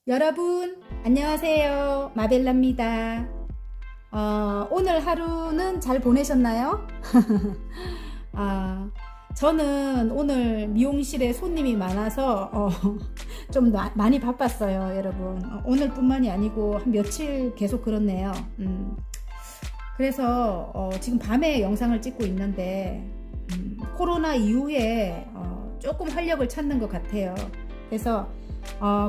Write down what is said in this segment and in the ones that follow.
여러분 안녕하세요. 마벨라입니다. 오늘 하루는 잘 보내셨나요? 저는 오늘 미용실에 손님이 많아서 좀 많이 바빴어요, 여러분. 오늘뿐만이 아니고 한 며칠 계속 그렇네요. 그래서 지금 밤에 영상을 찍고 있는데 코로나 이후에 조금 활력을 찾는 것 같아요. 그래서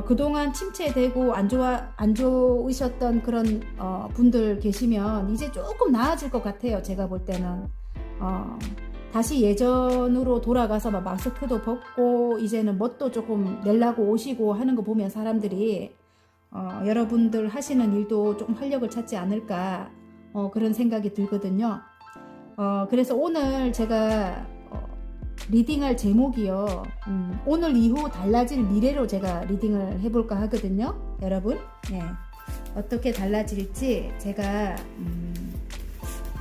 그동안 침체되고 안 좋으셨던 그런 분들 계시면 이제 조금 나아질 것 같아요. 제가 볼 때는 다시 예전으로 돌아가서 막 마스크도 벗고 이제는 멋도 조금 내려고 오시고 하는 거 보면 사람들이 여러분들 하시는 일도 조금 활력을 찾지 않을까 그런 생각이 들거든요. 그래서 오늘 제가 리딩할 제목이요. 오늘 이후 달라질 미래로 제가 리딩을 해볼까 하거든요. 여러분, 네. 어떻게 달라질지 제가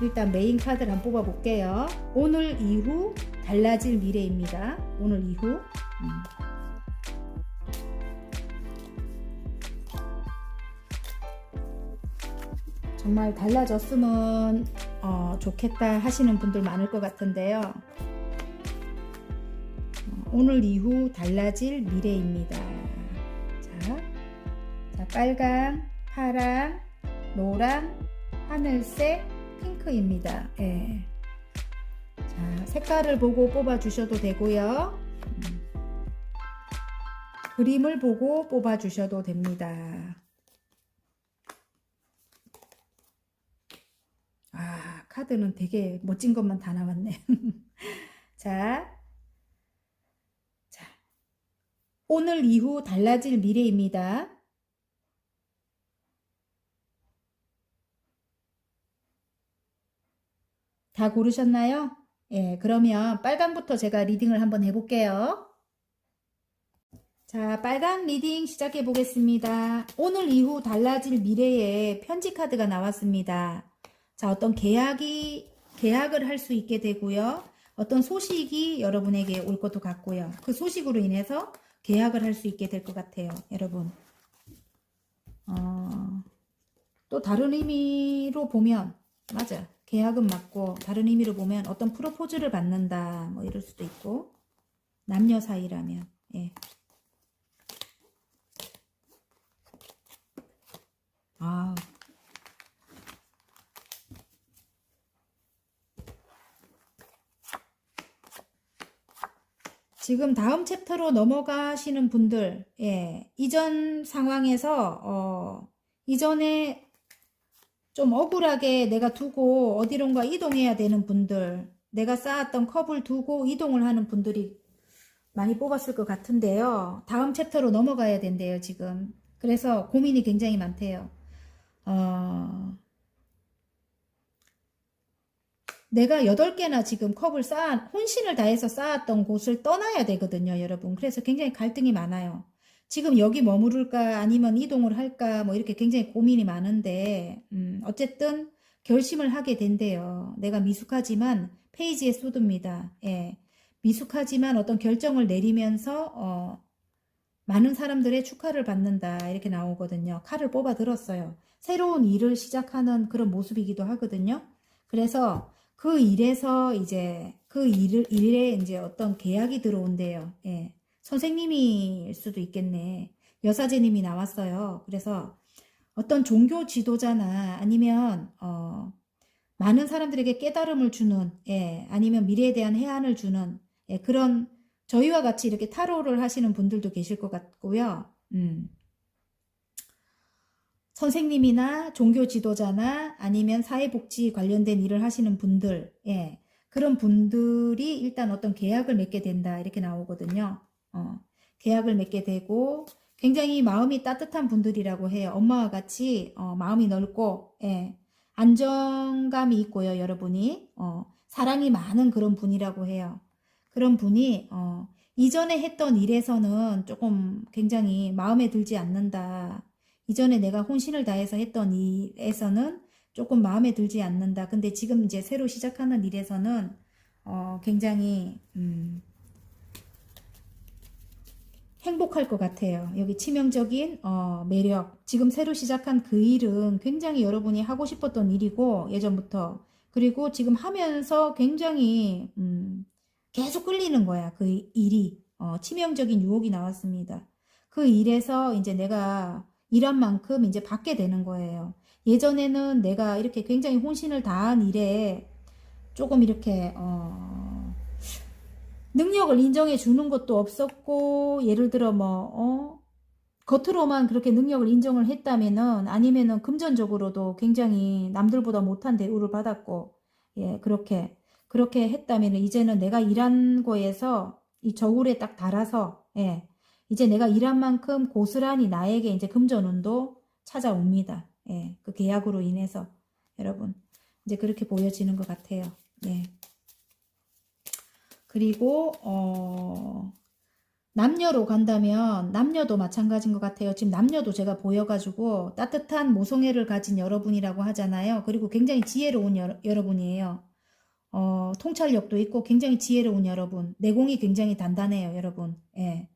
일단 메인 카드를 한번 뽑아 볼게요. 오늘 이후 달라질 미래입니다. 오늘 이후. 정말 달라졌으면 좋겠다 하시는 분들 많을 것 같은데요. 오늘 이후 달라질 미래입니다. 자, 빨강, 파랑, 노랑, 하늘색, 핑크입니다. 예. 자, 색깔을 보고 뽑아 주셔도 되고요. 그림을 보고 뽑아 주셔도 됩니다. 카드는 되게 멋진 것만 다 나왔네. 자, 오늘 이후 달라질 미래입니다. 다 고르셨나요? 예, 그러면 빨강부터 제가 리딩을 한번 해볼게요. 자, 빨강 리딩 시작해 보겠습니다. 오늘 이후 달라질 미래에 편지 카드가 나왔습니다. 자, 어떤 계약을 할 수 있게 되고요. 어떤 소식이 여러분에게 올 것도 같고요. 그 소식으로 인해서 계약을 할 수 있게 될 것 같아요, 여러분. 또 다른 의미로 보면, 맞아. 계약은 맞고, 다른 의미로 보면 어떤 프로포즈를 받는다, 뭐 이럴 수도 있고, 남녀 사이라면, 예. 지금 다음 챕터로 넘어가시는 분들, 예, 이전 상황에서, 이전에 좀 억울하게 내가 두고 어디론가 이동해야 되는 분들, 내가 쌓았던 컵을 두고 이동을 하는 분들이 많이 뽑았을 것 같은데요. 다음 챕터로 넘어가야 된대요, 지금. 그래서 고민이 굉장히 많대요. 내가 8개나 지금 컵을 혼신을 다해서 쌓았던 곳을 떠나야 되거든요, 여러분. 그래서 굉장히 갈등이 많아요. 지금 여기 머무를까 아니면 이동을 할까 뭐 이렇게 굉장히 고민이 많은데, 어쨌든 결심을 하게 된대요. 내가 미숙하지만 페이지에 쏟습니다. 예. 미숙하지만 어떤 결정을 내리면서, 많은 사람들의 축하를 받는다. 이렇게 나오거든요. 칼을 뽑아 들었어요. 새로운 일을 시작하는 그런 모습이기도 하거든요. 그래서 그 일에서 이제 일에 이제 어떤 계약이 들어온대요. 예. 선생님일 수도 있겠네. 여사제님이 나왔어요. 그래서 어떤 종교 지도자나 아니면 많은 사람들에게 깨달음을 주는, 예, 아니면 미래에 대한 해안을 주는, 예, 그런 저희와 같이 이렇게 타로를 하시는 분들도 계실 것 같고요. 선생님이나 종교 지도자나 아니면 사회복지 관련된 일을 하시는 분들, 예, 그런 분들이 일단 어떤 계약을 맺게 된다 이렇게 나오거든요. 계약을 맺게 되고 굉장히 마음이 따뜻한 분들이라고 해요. 엄마와 같이 마음이 넓고, 예, 안정감이 있고요, 여러분이. 사랑이 많은 그런 분이라고 해요. 그런 분이 이전에 했던 일에서는 조금 굉장히 마음에 들지 않는다. 이전에 내가 혼신을 다해서 했던 일에서는 조금 마음에 들지 않는다. 근데 지금 이제 새로 시작하는 일에서는 굉장히 행복할 것 같아요. 여기 치명적인 매력. 지금 새로 시작한 그 일은 굉장히 여러분이 하고 싶었던 일이고 예전부터. 그리고 지금 하면서 굉장히 계속 끌리는 거야. 그 일이. 치명적인 유혹이 나왔습니다. 그 일에서 이제 내가 일한 만큼 이제 받게 되는 거예요. 예전에는 내가 이렇게 굉장히 혼신을 다한 일에 조금 이렇게 능력을 인정해 주는 것도 없었고, 예를 들어 겉으로만 그렇게 능력을 인정을 했다면은, 아니면은 금전적으로도 굉장히 남들보다 못한 대우를 받았고, 예, 그렇게 했다면은, 이제는 내가 일한 거에서 이 저울에 딱 달아서, 예, 이제 내가 일한 만큼 고스란히 나에게 이제 금전운도 찾아옵니다. 예, 그 계약으로 인해서. 여러분, 이제 그렇게 보여지는 것 같아요. 예. 그리고 남녀로 간다면 남녀도 마찬가지인 것 같아요. 지금 남녀도 제가 보여가지고 따뜻한 모성애를 가진 여러분이라고 하잖아요. 그리고 굉장히 지혜로운 여러분이에요. 통찰력도 있고 굉장히 지혜로운 여러분. 내공이 굉장히 단단해요, 여러분. 예.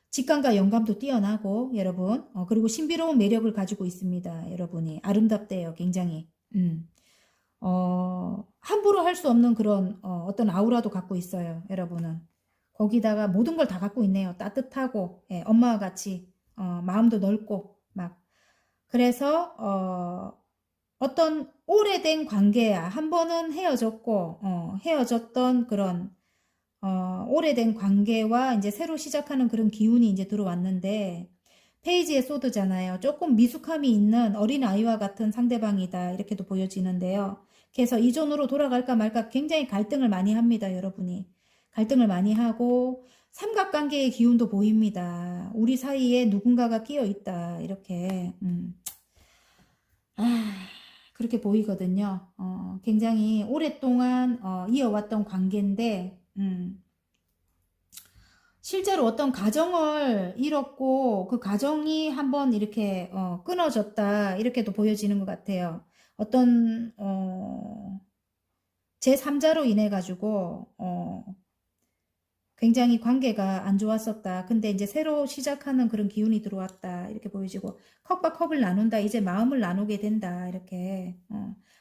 직감과 영감도 뛰어나고 여러분. 그리고 신비로운 매력을 가지고 있습니다, 여러분이. 아름답대요, 굉장히. 함부로 할 수 없는 그런 어떤 아우라도 갖고 있어요, 여러분은. 거기다가 모든 걸 다 갖고 있네요. 따뜻하고, 예, 엄마와 같이 마음도 넓고 막. 그래서 어떤 오래된 관계야. 한 번은 헤어졌고 헤어졌던 그런 오래된 관계와 이제 새로 시작하는 그런 기운이 이제 들어왔는데, 페이지의 소드잖아요. 조금 미숙함이 있는 어린아이와 같은 상대방이다, 이렇게도 보여지는데요. 그래서 이전으로 돌아갈까 말까 굉장히 갈등을 많이 합니다, 여러분이. 갈등을 많이 하고 삼각관계의 기운도 보입니다. 우리 사이에 누군가가 끼어 있다, 이렇게. 그렇게 보이거든요. 굉장히 오랫동안 이어왔던 관계인데, 실제로 어떤 가정을 잃었고 그 가정이 한번 이렇게 끊어졌다, 이렇게도 보여지는 것 같아요. 어떤 제3자로 인해 가지고 굉장히 관계가 안 좋았었다. 근데 이제 새로 시작하는 그런 기운이 들어왔다, 이렇게 보여지고, 컵과 컵을 나눈다, 이제 마음을 나누게 된다, 이렇게.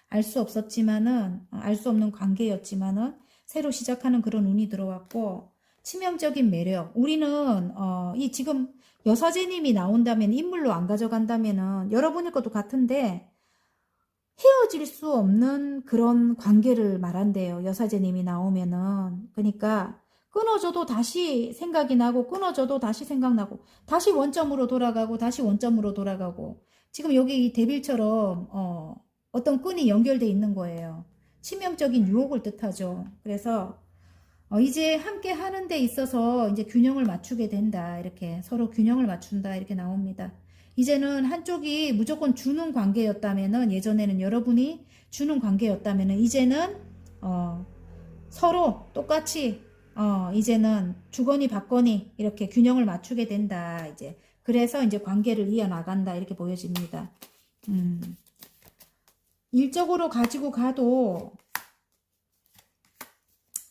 알 수 없었지만은, 알 수 없는 관계였지만은 새로 시작하는 그런 운이 들어왔고, 치명적인 매력. 우리는 이 지금 여사제님이 나온다면, 인물로 안 가져간다면은 여러분일 것도 같은데 헤어질 수 없는 그런 관계를 말한대요, 여사제님이 나오면은. 그러니까 끊어져도 다시 생각이 나고, 끊어져도 다시 생각나고, 다시 원점으로 돌아가고, 다시 원점으로 돌아가고. 지금 여기 이 데빌처럼 어떤 끈이 연결돼 있는 거예요. 치명적인 유혹을 뜻하죠. 그래서 이제 함께 하는 데 있어서 이제 균형을 맞추게 된다, 이렇게. 서로 균형을 맞춘다, 이렇게 나옵니다. 이제는 한쪽이 무조건 주는 관계였다면은, 예전에는 여러분이 주는 관계였다면은, 이제는 서로 똑같이 이제는 주거니 받거니 이렇게 균형을 맞추게 된다, 이제. 그래서 이제 관계를 이어나간다, 이렇게 보여집니다. 일적으로 가지고 가도,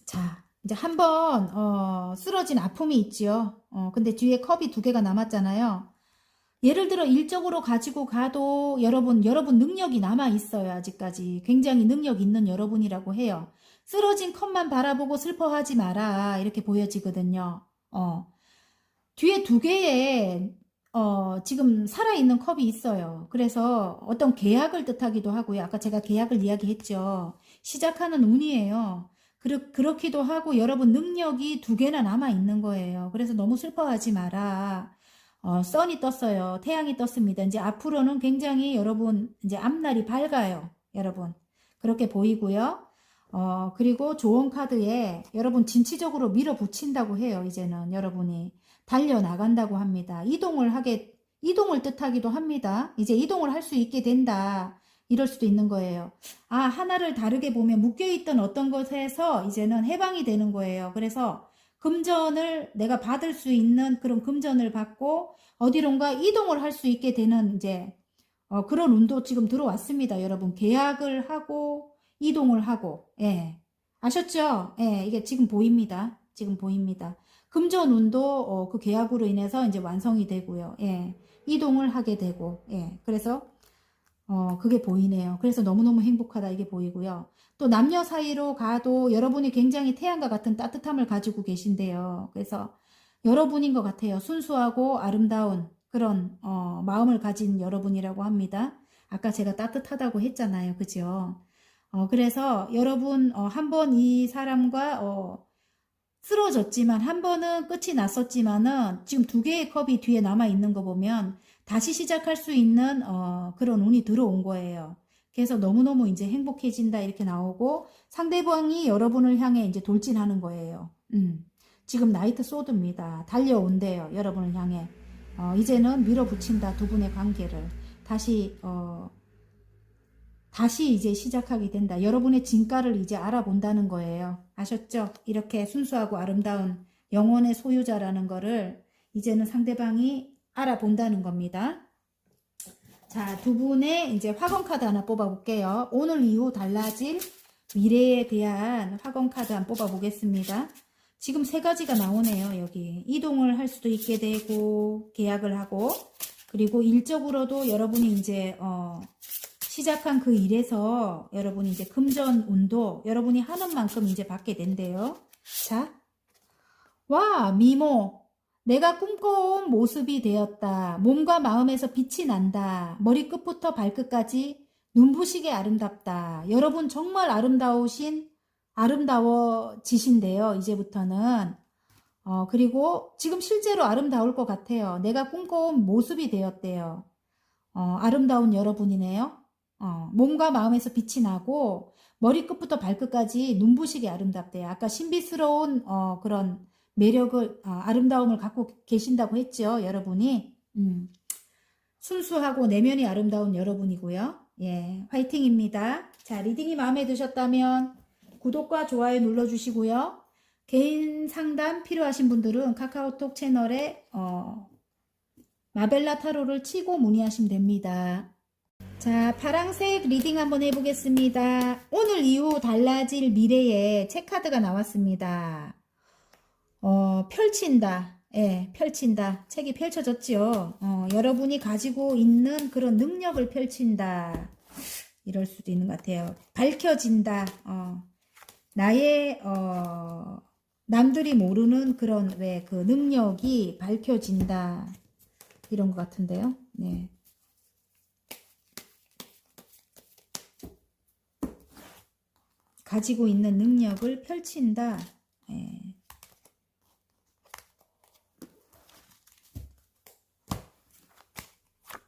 자, 이제 한번 쓰러진 아픔이 있지요. 근데 뒤에 컵이 2개가 남았잖아요. 예를 들어 일적으로 가지고 가도 여러분 능력이 남아 있어요. 아직까지 굉장히 능력 있는 여러분이라고 해요. 쓰러진 컵만 바라보고 슬퍼하지 마라, 이렇게 보여지거든요. 뒤에 2개의 지금 살아있는 컵이 있어요. 그래서 어떤 계약을 뜻하기도 하고요. 아까 제가 계약을 이야기했죠. 시작하는 운이에요. 그렇기도 하고, 여러분 능력이 2개나 남아 있는 거예요. 그래서 너무 슬퍼하지 마라. 선이 떴어요. 태양이 떴습니다. 이제 앞으로는 굉장히 여러분 이제 앞날이 밝아요, 여러분. 그렇게 보이고요. 그리고 조언 카드에 여러분 진취적으로 밀어붙인다고 해요. 이제는 여러분이 달려나간다고 합니다. 이동을 뜻하기도 합니다. 이제 이동을 할 수 있게 된다, 이럴 수도 있는 거예요. 하나를 다르게 보면 묶여있던 어떤 것에서 이제는 해방이 되는 거예요. 그래서 금전을 내가 받을 수 있는 그런 금전을 받고 어디론가 이동을 할 수 있게 되는 이제 그런 운도 지금 들어왔습니다, 여러분. 계약을 하고 이동을 하고. 예. 아셨죠? 예, 이게 지금 보입니다. 지금 보입니다. 금전운도 그 계약으로 인해서 이제 완성이 되고요. 예. 이동을 하게 되고, 예. 그래서 그게 보이네요. 그래서 너무너무 행복하다 이게 보이고요. 또 남녀 사이로 가도 여러분이 굉장히 태양과 같은 따뜻함을 가지고 계신데요. 그래서 여러분인 것 같아요. 순수하고 아름다운 그런 마음을 가진 여러분이라고 합니다. 아까 제가 따뜻하다고 했잖아요. 그죠? 그래서 여러분 한번 이 사람과 쓰러졌지만 한 번은 끝이 났었지만은 지금 두 개의 컵이 뒤에 남아 있는 거 보면 다시 시작할 수 있는 그런 운이 들어온 거예요. 그래서 너무너무 이제 행복해진다 이렇게 나오고 상대방이 여러분을 향해 이제 돌진하는 거예요. 지금 나이트 소드입니다. 달려온대요. 여러분을 향해. 이제는 밀어붙인다. 두 분의 관계를. 다시 이제 시작하게 된다. 여러분의 진가를 이제 알아본다는 거예요. 아셨죠? 이렇게 순수하고 아름다운 영혼의 소유자라는 거를 이제는 상대방이 알아본다는 겁니다. 자, 두 분의 이제 화건 카드 하나 뽑아볼게요. 오늘 이후 달라질 미래에 대한 화건 카드 한번 뽑아보겠습니다. 지금 세 가지가 나오네요. 여기 이동을 할 수도 있게 되고 계약을 하고 그리고 일적으로도 여러분이 이제 시작한 그 일에서 여러분이 이제 금전운도 여러분이 하는 만큼 이제 받게 된대요. 자, 와, 미모. 내가 꿈꿔온 모습이 되었다. 몸과 마음에서 빛이 난다. 머리끝부터 발끝까지 눈부시게 아름답다. 여러분 정말 아름다워지신대요. 이제부터는. 그리고 지금 실제로 아름다울 것 같아요. 내가 꿈꿔온 모습이 되었대요. 아름다운 여러분이네요. 몸과 마음에서 빛이 나고 머리끝부터 발끝까지 눈부시게 아름답대요. 아까 신비스러운 그런 매력을 아름다움을 갖고 계신다고 했죠. 여러분이 순수하고 내면이 아름다운 여러분이고요. 예, 화이팅입니다. 자, 리딩이 마음에 드셨다면 구독과 좋아요 눌러주시고요. 개인 상담 필요하신 분들은 카카오톡 채널에 마벨라 타로를 치고 문의하시면 됩니다. 자, 파랑색 리딩 한번 해보겠습니다. 오늘 이후 달라질 미래에 책카드가 나왔습니다. 펼친다. 예, 펼친다. 책이 펼쳐졌죠. 여러분이 가지고 있는 그런 능력을 펼친다. 이럴 수도 있는 것 같아요. 밝혀진다. 나의, 남들이 모르는 그런, 그 능력이 밝혀진다. 이런 것 같은데요. 네. 가지고 있는 능력을 펼친다. 예.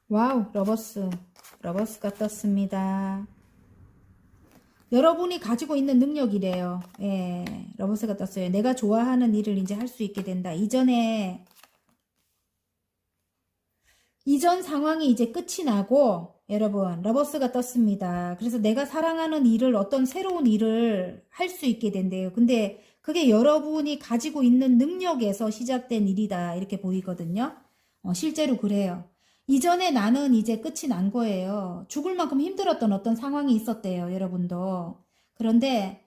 와우, 러버스가 떴습니다. 여러분이 가지고 있는 능력이래요. 예, 러버스가 떴어요. 내가 좋아하는 일을 이제 할 수 있게 된다. 이전 상황이 이제 끝이 나고, 여러분, 러버스가 떴습니다. 그래서 내가 사랑하는 일을, 어떤 새로운 일을 할 수 있게 된대요. 근데 그게 여러분이 가지고 있는 능력에서 시작된 일이다. 이렇게 보이거든요. 실제로 그래요. 이전에 나는 이제 끝이 난 거예요. 죽을 만큼 힘들었던 어떤 상황이 있었대요. 여러분도. 그런데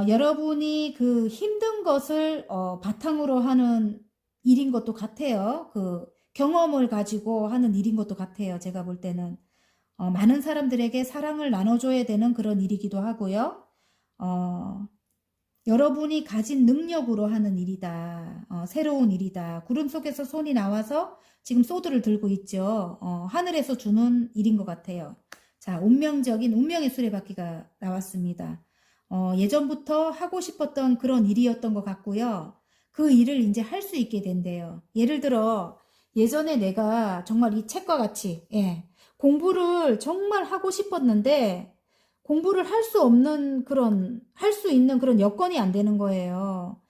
여러분이 그 힘든 것을 바탕으로 하는 일인 것도 같아요. 그 경험을 가지고 하는 일인 것도 같아요. 제가 볼 때는. 많은 사람들에게 사랑을 나눠줘야 되는 그런 일이기도 하고요. 여러분이 가진 능력으로 하는 일이다. 새로운 일이다. 구름 속에서 손이 나와서 지금 소드를 들고 있죠. 하늘에서 주는 일인 것 같아요. 자, 운명의 수레바퀴가 나왔습니다. 예전부터 하고 싶었던 그런 일이었던 것 같고요. 그 일을 이제 할 수 있게 된대요. 예를 들어 예전에 내가 정말 이 책과 같이 공부를 정말 하고 싶었는데 공부를 할 수 있는 그런 여건이 안 되는 거예요.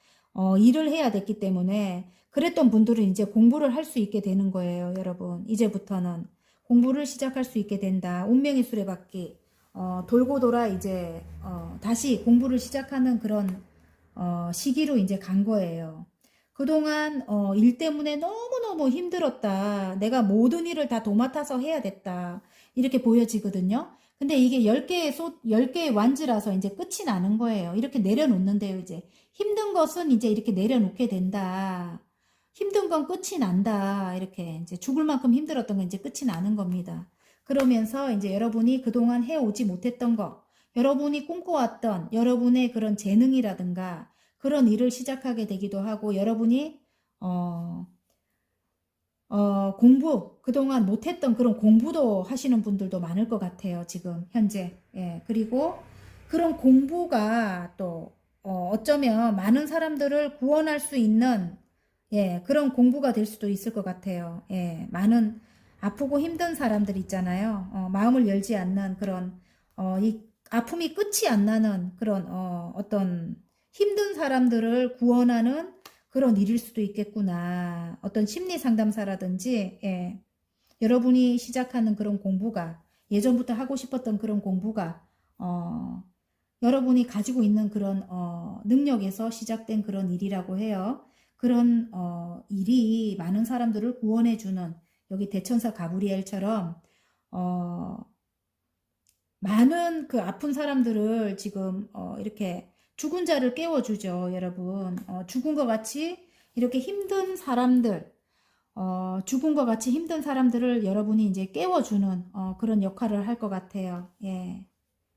일을 해야 됐기 때문에 그랬던 분들은 이제 공부를 할 수 있게 되는 거예요, 여러분. 이제부터는 공부를 시작할 수 있게 된다. 운명의 수레바퀴 돌고 돌아 이제 다시 공부를 시작하는 그런 시기로 이제 간 거예요. 그동안 일 때문에 너무너무 힘들었다. 내가 모든 일을 다 도맡아서 해야 됐다. 이렇게 보여지거든요. 근데 이게 10개의 완즈라서 이제 끝이 나는 거예요. 이렇게 내려놓는데요, 이제. 힘든 것은 이제 이렇게 내려놓게 된다. 힘든 건 끝이 난다. 이렇게 이제 죽을 만큼 힘들었던 건 이제 끝이 나는 겁니다. 그러면서 이제 여러분이 그동안 해오지 못했던 거, 여러분이 꿈꿔왔던 여러분의 그런 재능이라든가 그런 일을 시작하게 되기도 하고, 여러분이 공부, 그동안 못했던 그런 공부도 하시는 분들도 많을 것 같아요, 지금, 현재. 예, 그리고 그런 공부가 또, 어쩌면 많은 사람들을 구원할 수 있는, 예, 그런 공부가 될 수도 있을 것 같아요. 예, 많은 아프고 힘든 사람들 있잖아요. 마음을 열지 않는 그런, 이 아픔이 끝이 안 나는 그런, 어떤 힘든 사람들을 구원하는 그런 일일 수도 있겠구나. 어떤 심리 상담사라든지, 예, 여러분이 시작하는 그런 공부가, 예전부터 하고 싶었던 그런 공부가, 여러분이 가지고 있는 그런, 능력에서 시작된 그런 일이라고 해요. 그런, 일이 많은 사람들을 구원해주는, 여기 대천사 가브리엘처럼, 어, 많은 그 아픈 사람들을 지금 이렇게 죽은 자를 깨워주죠, 여러분. 죽은 것 같이 이렇게 힘든 사람들, 죽은 것 같이 힘든 사람들을 여러분이 이제 깨워주는 그런 역할을 할 것 같아요. 예.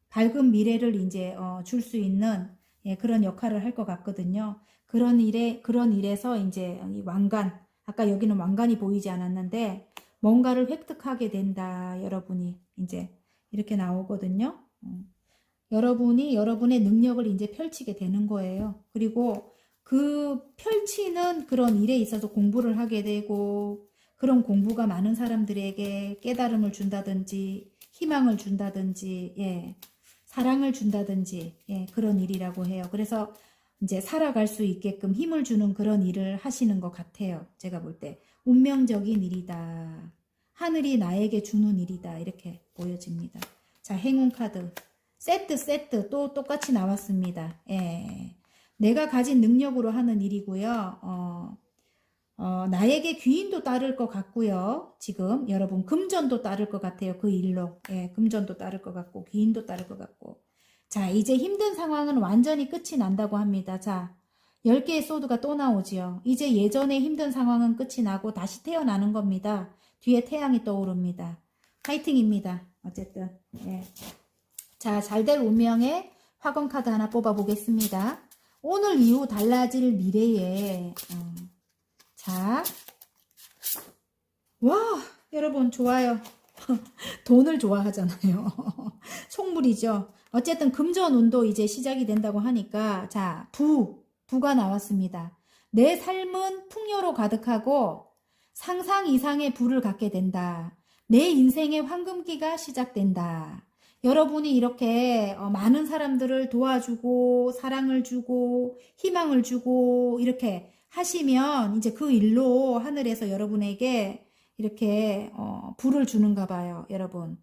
밝은 미래를 이제 줄 수 있는 예, 그런 역할을 할 것 같거든요. 그런 일에서 이제 이 왕관, 아까 여기는 왕관이 보이지 않았는데 뭔가를 획득하게 된다, 여러분이 이제 이렇게 나오거든요. 여러분이 여러분의 능력을 이제 펼치게 되는 거예요. 그리고 그 펼치는 그런 일에 있어서 공부를 하게 되고, 그런 공부가 많은 사람들에게 깨달음을 준다든지 희망을 준다든지, 예, 사랑을 준다든지, 예, 그런 일이라고 해요. 그래서 이제 살아갈 수 있게끔 힘을 주는 그런 일을 하시는 것 같아요. 제가 볼 때 운명적인 일이다, 하늘이 나에게 주는 일이다, 이렇게 보여집니다. 자, 행운 카드 세트 또 똑같이 나왔습니다. 예. 내가 가진 능력으로 하는 일이고요. 나에게 귀인도 따를 것 같고요. 지금 여러분 금전도 따를 것 같아요. 그 일로. 예, 금전도 따를 것 같고 귀인도 따를 것 같고. 자, 이제 힘든 상황은 완전히 끝이 난다고 합니다. 자, 10개의 소드가 또 나오지요. 이제 예전의 힘든 상황은 끝이 나고 다시 태어나는 겁니다. 뒤에 태양이 떠오릅니다. 파이팅입니다. 어쨌든. 예. 자, 잘될 운명의 화건 카드 하나 뽑아 보겠습니다. 오늘 이후 달라질 미래에 자, 와, 여러분 좋아요. 돈을 좋아하잖아요. 속물이죠. 어쨌든 금전운도 이제 시작이 된다고 하니까, 자, 부가 나왔습니다. 내 삶은 풍요로 가득하고 상상 이상의 부를 갖게 된다. 내 인생의 황금기가 시작된다. 여러분이 이렇게 많은 사람들을 도와주고 사랑을 주고 희망을 주고 이렇게 하시면 이제 그 일로 하늘에서 여러분에게 이렇게 부를 주는가 봐요, 여러분.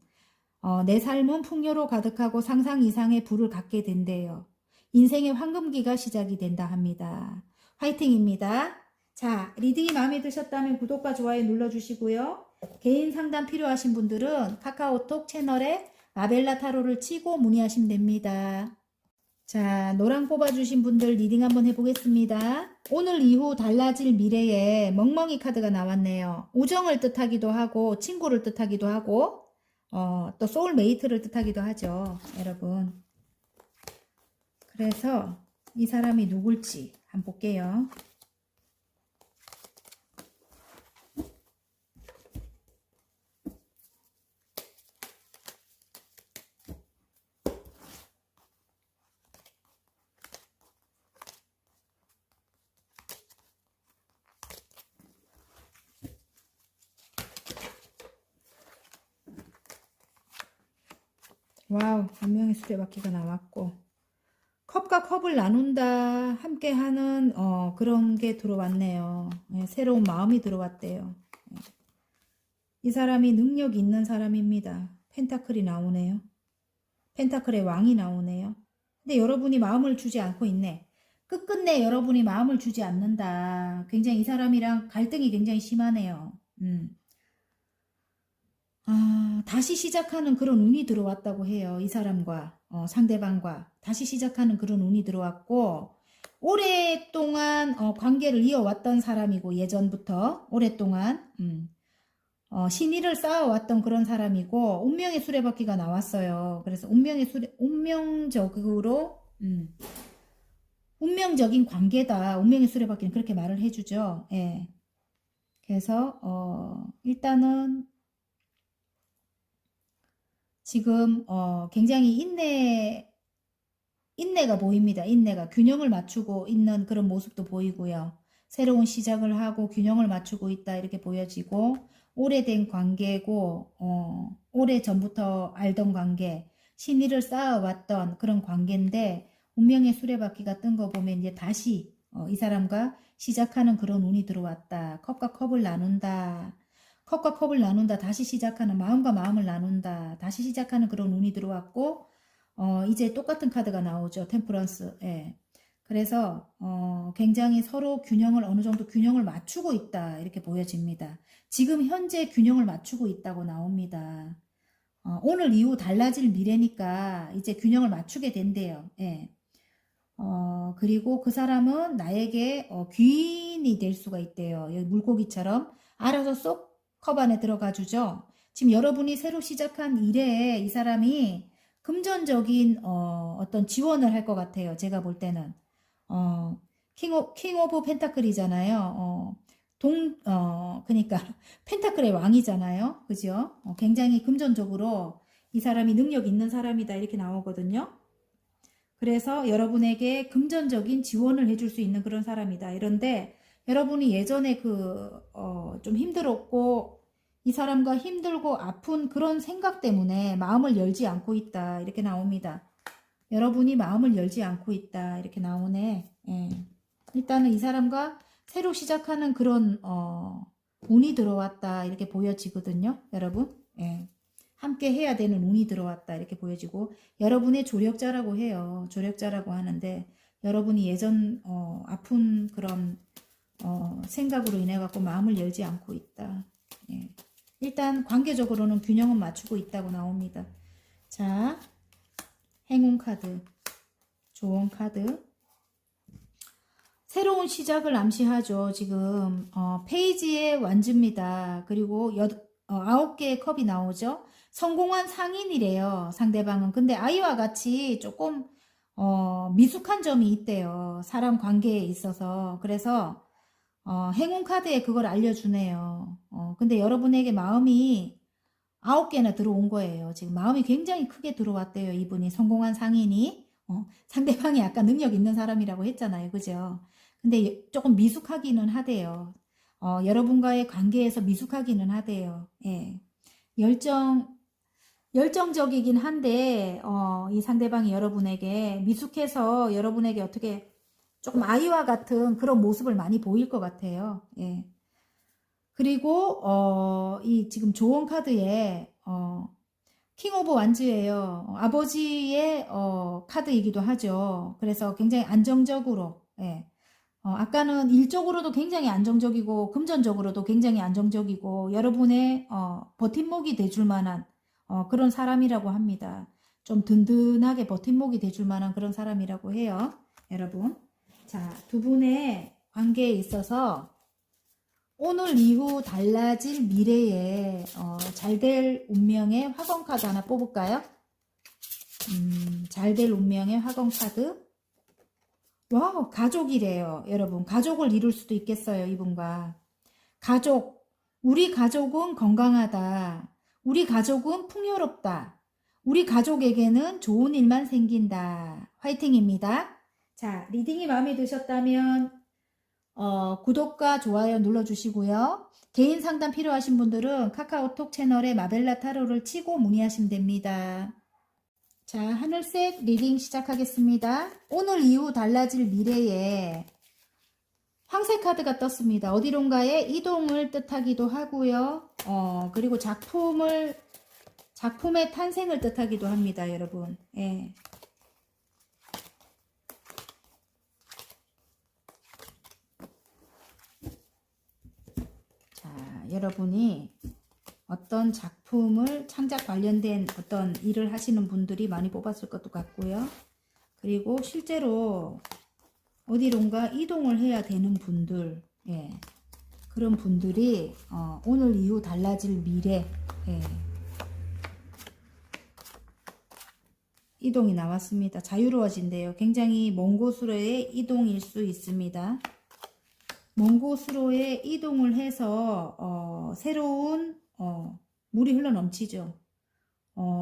내 삶은 풍요로 가득하고 상상 이상의 부를 갖게 된대요. 인생의 황금기가 시작이 된다 합니다. 화이팅입니다. 자, 리딩이 마음에 드셨다면 구독과 좋아요 눌러주시고요. 개인 상담 필요하신 분들은 카카오톡 채널에 아벨라 타로를 치고 문의하시면 됩니다. 자, 노랑 뽑아주신 분들 리딩 한번 해보겠습니다. 오늘 이후 달라질 미래에 멍멍이 카드가 나왔네요. 우정을 뜻하기도 하고 친구를 뜻하기도 하고 또 소울메이트를 뜻하기도 하죠, 여러분. 그래서 이 사람이 누굴지 한번 볼게요. 와우, 운명의 수레바퀴가 나왔고 컵과 컵을 나눈다, 함께하는 그런 게 들어왔네요. 네, 새로운 마음이 들어왔대요. 네. 이 사람이 능력 있는 사람입니다. 펜타클이 나오네요. 펜타클의 왕이 나오네요. 근데 여러분이 마음을 주지 않고 있네. 끝끝내 여러분이 마음을 주지 않는다. 굉장히 이 사람이랑 갈등이 굉장히 심하네요. 다시 시작하는 그런 운이 들어왔다고 해요. 이 사람과 상대방과 다시 시작하는 그런 운이 들어왔고, 오랫동안 관계를 이어왔던 사람이고 예전부터 오랫동안 신의를 쌓아왔던 그런 사람이고 운명의 수레바퀴가 나왔어요. 그래서 운명적인 관계다. 운명의 수레바퀴는 그렇게 말을 해주죠. 예. 그래서 일단은 지금 굉장히 인내가 보입니다. 인내가 균형을 맞추고 있는 그런 모습도 보이고요. 새로운 시작을 하고 균형을 맞추고 있다 이렇게 보여지고 오래된 관계고 오래전부터 알던 관계, 신의를 쌓아왔던 그런 관계인데 운명의 수레바퀴가 뜬 거 보면 이제 다시 이 사람과 시작하는 그런 운이 들어왔다. 컵과 컵을 나눈다. 컵과 컵을 나눈다. 다시 시작하는 마음과 마음을 나눈다. 다시 시작하는 그런 운이 들어왔고 이제 똑같은 카드가 나오죠. 템퍼런스. 예. 그래서 굉장히 서로 어느 정도 균형을 맞추고 있다. 이렇게 보여집니다. 지금 현재 균형을 맞추고 있다고 나옵니다. 오늘 이후 달라질 미래니까 이제 균형을 맞추게 된대요. 예. 그리고 그 사람은 나에게 귀인이 될 수가 있대요. 여기 물고기처럼 알아서 쏙 컵 안에 들어가 주죠. 지금 여러분이 새로 시작한 일에 이 사람이 금전적인 어떤 지원을 할 것 같아요. 제가 볼 때는 킹 오브 펜타클이잖아요. 그러니까 펜타클의 왕이잖아요. 그죠? 굉장히 금전적으로 이 사람이 능력 있는 사람이다 이렇게 나오거든요. 그래서 여러분에게 금전적인 지원을 해줄 수 있는 그런 사람이다. 이런데 여러분이 예전에 좀 힘들었고 이 사람과 힘들고 아픈 그런 생각 때문에 마음을 열지 않고 있다. 이렇게 나옵니다. 여러분이 마음을 열지 않고 있다. 이렇게 나오네. 예. 일단은 이 사람과 새로 시작하는 그런 운이 들어왔다. 이렇게 보여지거든요. 여러분. 예. 함께 해야 되는 운이 들어왔다. 이렇게 보여지고 여러분의 조력자라고 해요. 조력자라고 하는데 여러분이 예전 아픈 그런 생각으로 인해 갖고 마음을 열지 않고 있다. 예. 일단 관계적으로는 균형은 맞추고 있다고 나옵니다. 자, 행운 카드, 조언 카드. 새로운 시작을 암시하죠. 지금 페이지의 완주입니다. 그리고 9개의 컵이 나오죠. 성공한 상인이래요. 상대방은. 근데 아이와 같이 조금 미숙한 점이 있대요. 사람 관계에 있어서. 그래서 행운 카드에 그걸 알려주네요. 근데 여러분에게 마음이 9개나 들어온 거예요. 지금 마음이 굉장히 크게 들어왔대요. 이분이 성공한 상인이. 상대방이 아까 능력 있는 사람이라고 했잖아요. 그죠? 근데 조금 미숙하기는 하대요. 여러분과의 관계에서 미숙하기는 하대요. 예. 열정적이긴 한데, 이 상대방이 여러분에게 미숙해서 여러분에게 어떻게 조금 아이와 같은 그런 모습을 많이 보일 것 같아요. 예. 그리고 이 지금 조언 카드에 킹 오브 완즈예요. 아버지의 카드이기도 하죠. 그래서 굉장히 안정적으로, 예. 아까는 일적으로도 굉장히 안정적이고 금전적으로도 굉장히 안정적이고 여러분의 버팀목이 돼줄 만한 그런 사람이라고 합니다. 좀 든든하게 버팀목이 돼줄 만한 그런 사람이라고 해요. 여러분. 자, 두 분의 관계에 있어서 오늘 이후 달라질 미래에 잘될 운명의 화건 카드 하나 뽑을까요? 잘될 운명의 화건 카드. 와우, 가족이래요. 여러분, 가족을 이룰 수도 있겠어요. 이분과. 우리 가족은 건강하다. 우리 가족은 풍요롭다. 우리 가족에게는 좋은 일만 생긴다. 화이팅입니다. 자, 리딩이 마음에 드셨다면 구독과 좋아요 눌러주시고요. 개인 상담 필요하신 분들은 카카오톡 채널에 마벨라 타로를 치고 문의하시면 됩니다. 자, 하늘색 리딩 시작하겠습니다. 오늘 이후 달라질 미래에 황새 카드가 떴습니다. 어디론가에 이동을 뜻하기도 하고요. 그리고 작품의 탄생을 뜻하기도 합니다, 여러분. 예. 자, 여러분이 어떤 작품을 창작 관련된 어떤 일을 하시는 분들이 많이 뽑았을 것도 같고요. 그리고 실제로 어디론가 이동을 해야 되는 분들, 예. 그런 분들이 오늘 이후 달라질 미래, 예. 이동이 나왔습니다. 자유로워진대요. 굉장히 먼 곳으로의 이동일 수 있습니다. 먼 곳으로의 이동을 해서 새로운 물이 흘러넘치죠.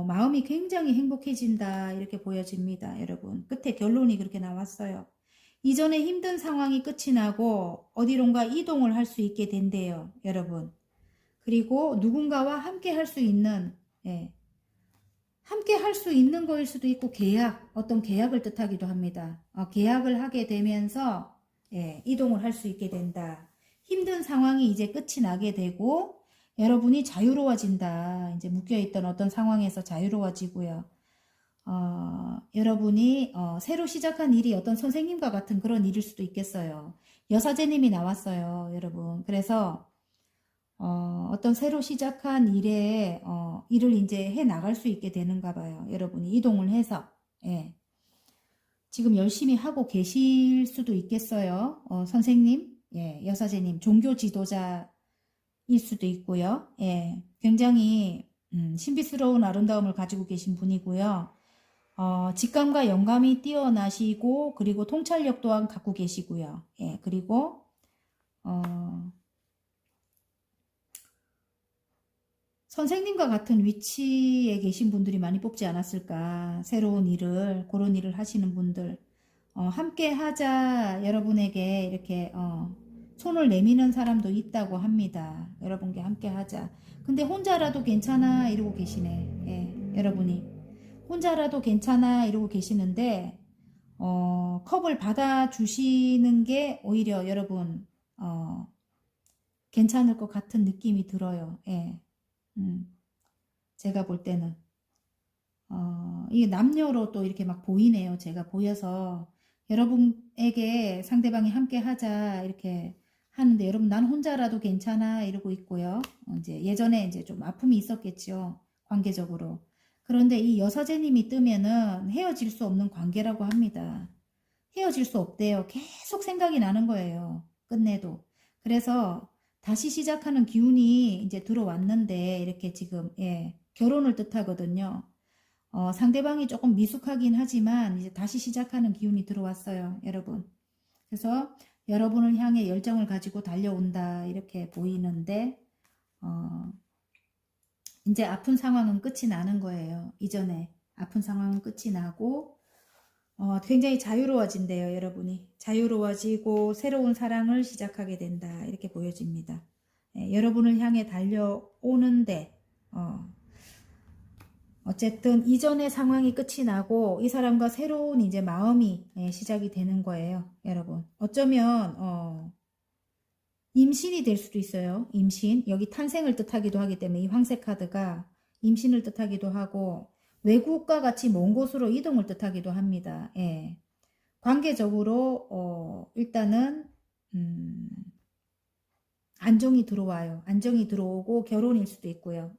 마음이 굉장히 행복해진다 이렇게 보여집니다. 여러분 끝에 결론이 그렇게 나왔어요. 이전에 힘든 상황이 끝이 나고 어디론가 이동을 할 수 있게 된대요. 여러분 그리고 누군가와 함께 할 수 있는 함께 할 수 있는 거일 수도 있고 계약 어떤 계약을 뜻하기도 합니다. 계약을 하게 되면서 이동을 할 수 있게 된다. 힘든 상황이 이제 끝이 나게 되고 여러분이 자유로워진다. 이제 묶여있던 어떤 상황에서 자유로워지고요. 여러분이 새로 시작한 일이 어떤 선생님과 같은 그런 일일 수도 있겠어요. 여사제님이 나왔어요. 여러분. 그래서 어떤 새로 시작한 일에 일을 이제 해 나갈 수 있게 되는가 봐요. 여러분이 이동을 해서 지금 열심히 하고 계실 수도 있겠어요. 선생님, 여사제님, 종교 지도자일 수도 있고요. 굉장히 신비스러운 아름다움을 가지고 계신 분이고요. 직감과 영감이 뛰어나시고 그리고 통찰력 또한 갖고 계시고요. 그리고 선생님과 같은 위치에 계신 분들이 많이 뽑지 않았을까. 새로운 일을, 그런 일을 하시는 분들. 함께 하자 여러분에게 이렇게 손을 내미는 사람도 있다고 합니다. 여러분께 함께 하자. 근데 혼자라도 괜찮아 이러고 계시네. 여러분이. 혼자라도 괜찮아 이러고 계시는데 컵을 받아주시는 게 오히려 여러분 괜찮을 것 같은 느낌이 들어요. 제가 볼 때는 이게 남녀로 또 이렇게 막 보이네요. 제가 보여서 여러분에게 상대방이 함께 하자 이렇게 하는데 여러분 난 혼자라도 괜찮아 이러고 있고요. 이제 예전에 이제 좀 아픔이 있었겠죠. 관계적으로. 그런데 이 여사제님이 뜨면은 헤어질 수 없는 관계라고 합니다. 헤어질 수 없대요. 계속 생각이 나는 거예요. 끝내도. 그래서 다시 시작하는 기운이 이제 들어왔는데 이렇게 지금 결혼을 뜻하거든요. 상대방이 조금 미숙하긴 하지만 이제 다시 시작하는 기운이 들어왔어요. 여러분. 그래서 여러분을 향해 열정을 가지고 달려온다 이렇게 보이는데 이제 아픈 상황은 끝이 나는 거예요. 이전에 아픈 상황은 끝이 나고 굉장히 자유로워진대요. 여러분이 자유로워지고 새로운 사랑을 시작하게 된다 이렇게 보여집니다. 여러분을 향해 달려오는데 어쨌든 이전의 상황이 끝이 나고 이 사람과 새로운 이제 마음이 시작이 되는 거예요. 여러분 어쩌면 임신이 될 수도 있어요. 임신. 여기 탄생을 뜻하기도 하기 때문에 이 황색 카드가 임신을 뜻하기도 하고 외국과 같이 먼 곳으로 이동을 뜻하기도 합니다. 관계적으로 일단은 안정이 들어와요. 안정이 들어오고 결혼일 수도 있고요.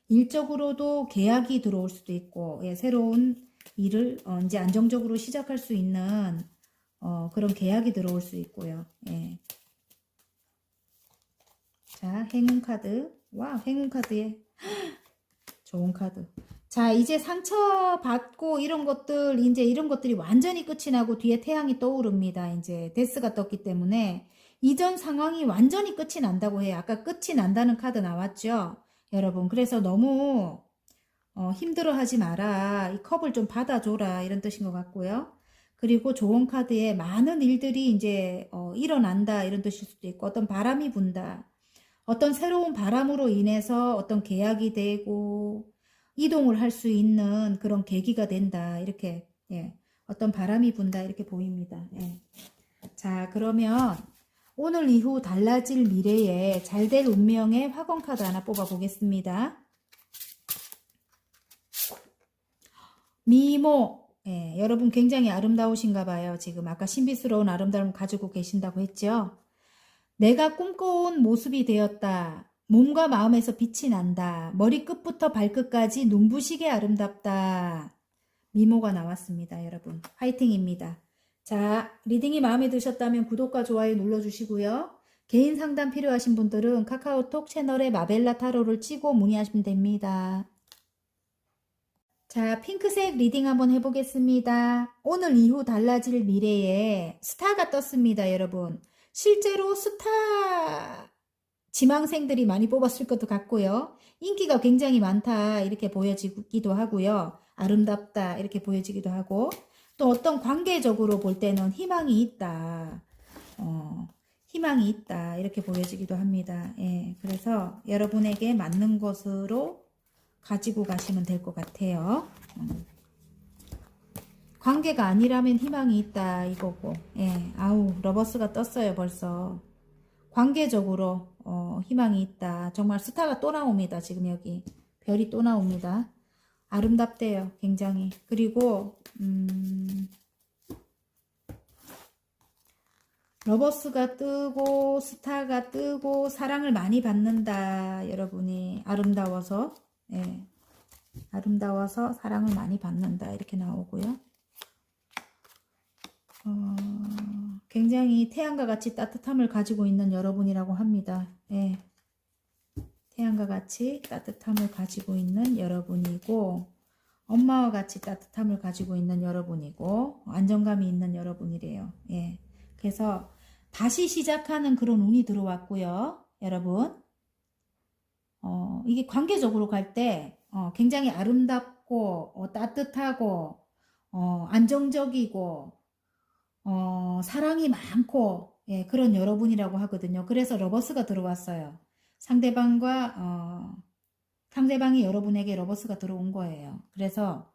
일적으로도 계약이 들어올 수도 있고 새로운 일을 이제 안정적으로 시작할 수 있는 그런 계약이 들어올 수 있고요. 자, 행운 카드. 와, 행운 카드에 좋은 카드. 자, 이제 상처받고 이런 것들, 이제 이런 것들이 완전히 끝이 나고 뒤에 태양이 떠오릅니다. 이제 데스가 떴기 때문에 이전 상황이 완전히 끝이 난다고 해요. 아까 끝이 난다는 카드 나왔죠? 여러분. 그래서 너무 힘들어하지 마라. 이 컵을 좀 받아줘라. 이런 뜻인 것 같고요. 그리고 좋은 카드에 많은 일들이 이제 일어난다. 이런 뜻일 수도 있고 어떤 바람이 분다. 어떤 새로운 바람으로 인해서 어떤 계약이 되고 이동을 할 수 있는 그런 계기가 된다. 이렇게 어떤 바람이 분다. 이렇게 보입니다. 자, 그러면 오늘 이후 달라질 미래에 잘될 운명의 화건 카드 하나 뽑아 보겠습니다. 미모. 여러분 굉장히 아름다우신가 봐요. 지금 아까 신비스러운 아름다움을 가지고 계신다고 했죠. 내가 꿈꿔온 모습이 되었다. 몸과 마음에서 빛이 난다. 머리끝부터 발끝까지 눈부시게 아름답다. 미모가 나왔습니다. 여러분. 화이팅입니다. 자, 리딩이 마음에 드셨다면 구독과 좋아요 눌러주시고요. 개인 상담 필요하신 분들은 카카오톡 채널에 마벨라 타로를 치고 문의하시면 됩니다. 자, 핑크색 리딩 한번 해보겠습니다. 오늘 이후 달라질 미래에 스타가 떴습니다, 여러분. 실제로 스타 지망생들이 많이 뽑았을 것도 같고요. 인기가 굉장히 많다 이렇게 보여지기도 하고요. 아름답다 이렇게 보여지기도 하고 또 어떤 관계적으로 볼 때는 희망이 있다. 희망이 있다 이렇게 보여지기도 합니다. 예, 그래서 여러분에게 맞는 것으로 가지고 가시면 될 것 같아요. 관계가 아니라면 희망이 있다 이거고 예, 아우 러버스가 떴어요 벌써. 관계적으로 희망이 있다. 정말 스타가 또 나옵니다. 지금 여기 별이 또 나옵니다. 아름답대요. 굉장히. 그리고 러버스가 뜨고 스타가 뜨고 사랑을 많이 받는다. 여러분이 아름다워서 예, 아름다워서 사랑을 많이 받는다. 이렇게 나오고요. 굉장히 태양과 같이 따뜻함을 가지고 있는 여러분이라고 합니다. 예. 태양과 같이 따뜻함을 가지고 있는 여러분이고 엄마와 같이 따뜻함을 가지고 있는 여러분이고 안정감이 있는 여러분이래요. 예. 그래서 다시 시작하는 그런 운이 들어왔고요. 여러분 이게 관계적으로 갈 때 굉장히 아름답고 따뜻하고 안정적이고 사랑이 많고 예, 그런 여러분이라고 하거든요. 그래서 러버스가 들어왔어요. 상대방이 여러분에게 러버스가 들어온 거예요. 그래서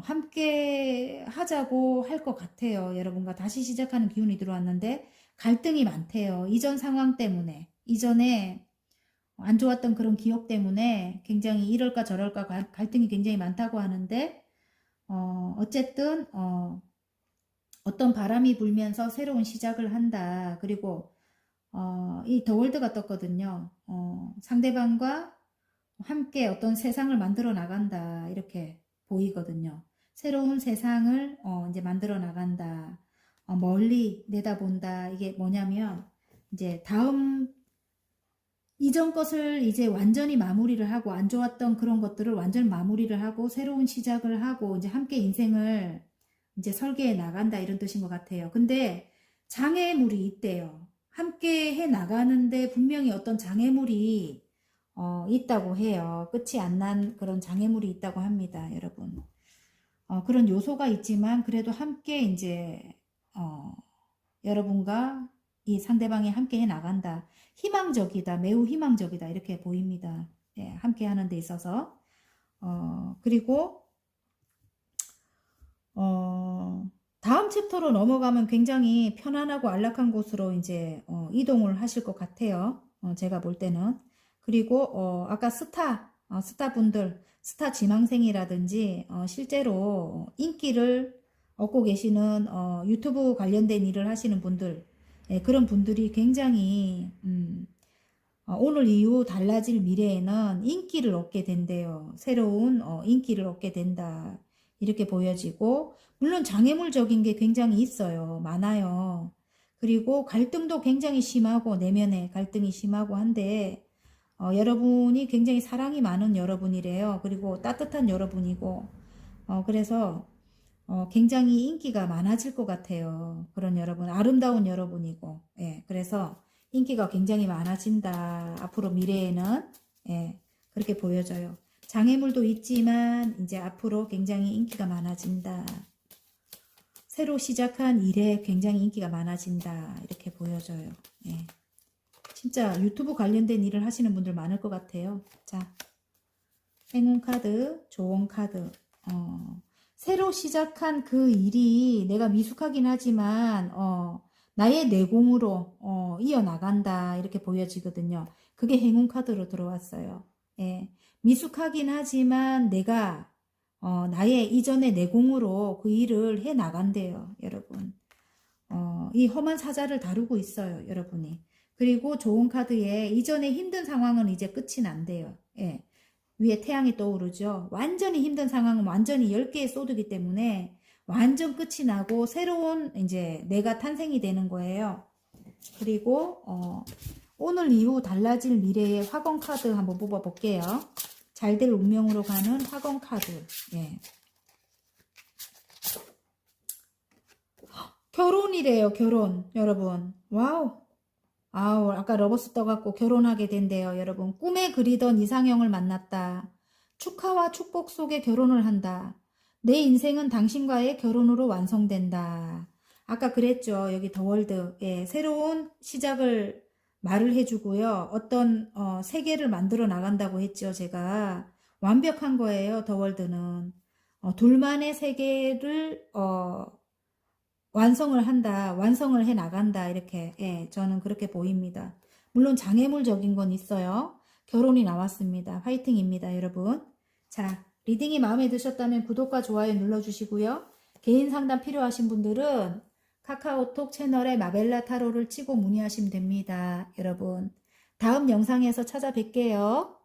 함께 하자고 할 것 같아요. 여러분과 다시 시작하는 기운이 들어왔는데 갈등이 많대요. 이전 상황 때문에 이전에 안 좋았던 그런 기억 때문에 굉장히 이럴까 저럴까 갈등이 굉장히 많다고 하는데 어쨌든 어떤 바람이 불면서 새로운 시작을 한다. 그리고 이 더월드가 떴거든요. 상대방과 함께 어떤 세상을 만들어 나간다. 이렇게 보이거든요. 새로운 세상을 이제 만들어 나간다. 멀리 내다본다. 이게 뭐냐면 이제 다음 이전 것을 이제 완전히 마무리를 하고 안 좋았던 그런 것들을 완전 마무리를 하고 새로운 시작을 하고 이제 함께 인생을 이제 설계해 나간다 이런 뜻인 것 같아요. 근데 장애물이 있대요. 함께 해 나가는데 분명히 어떤 장애물이 있다고 해요. 끝이 안 난 그런 장애물이 있다고 합니다, 여러분. 그런 요소가 있지만 그래도 함께 이제 여러분과 이 상대방이 함께 해 나간다. 희망적이다. 매우 희망적이다. 이렇게 보입니다. 예, 함께 하는 데 있어서. 그리고 다음 챕터로 넘어가면 굉장히 편안하고 안락한 곳으로 이제 이동을 하실 것 같아요. 제가 볼 때는. 그리고 아까 스타분들, 스타 지망생이라든지 실제로 인기를 얻고 계시는 유튜브 관련된 일을 하시는 분들, 예, 그런 분들이 굉장히 오늘 이후 달라질 미래에는 인기를 얻게 된대요. 새로운 인기를 얻게 된다. 이렇게 보여지고 물론 장애물적인 게 굉장히 있어요. 많아요. 그리고 갈등도 굉장히 심하고 내면에 갈등이 심하고 한데 여러분이 굉장히 사랑이 많은 여러분이래요. 그리고 따뜻한 여러분이고 그래서 굉장히 인기가 많아질 것 같아요. 그런 여러분, 아름다운 여러분이고 예, 그래서 인기가 굉장히 많아진다. 앞으로 미래에는 예, 그렇게 보여져요. 장애물도 있지만 이제 앞으로 굉장히 인기가 많아진다. 새로 시작한 일에 굉장히 인기가 많아진다. 이렇게 보여져요. 예. 진짜 유튜브 관련된 일을 하시는 분들 많을 것 같아요. 자, 행운 카드, 조언 카드. 새로 시작한 그 일이 내가 미숙하긴 하지만 나의 내공으로 이어나간다. 이렇게 보여지거든요. 그게 행운 카드로 들어왔어요. 예. 미숙하긴 하지만 내가 나의 이전의 내공으로 그 일을 해 나간대요, 여러분. 이 험한 사자를 다루고 있어요, 여러분이. 그리고 좋은 카드에 이전에 힘든 상황은 이제 끝이 난대요. 예. 위에 태양이 떠오르죠. 완전히 힘든 상황은 완전히 10개의 소드기 때문에 완전 끝이 나고 새로운 이제 내가 탄생이 되는 거예요. 그리고 오늘 이후 달라질 미래의 화건 카드 한번 뽑아 볼게요. 잘 될 운명으로 가는 화건 카드. 예. 결혼이래요, 결혼. 여러분. 와우. 아우, 아까 러버스 떠갖고 결혼하게 된대요, 여러분. 꿈에 그리던 이상형을 만났다. 축하와 축복 속에 결혼을 한다. 내 인생은 당신과의 결혼으로 완성된다. 아까 그랬죠. 여기 더 월드. 예, 새로운 시작을 말을 해주고요. 어떤 세계를 만들어 나간다고 했죠. 제가 완벽한 거예요. 더 월드는 둘만의 세계를 완성을 한다, 완성을 해 나간다, 이렇게, 예, 저는 그렇게 보입니다. 물론 장애물적인 건 있어요. 결혼이 나왔습니다. 화이팅입니다, 여러분. 자, 리딩이 마음에 드셨다면 구독과 좋아요 눌러주시고요. 개인 상담 필요하신 분들은 카카오톡 채널에 마벨라 타로를 치고 문의하시면 됩니다, 여러분. 다음 영상에서 찾아뵐게요.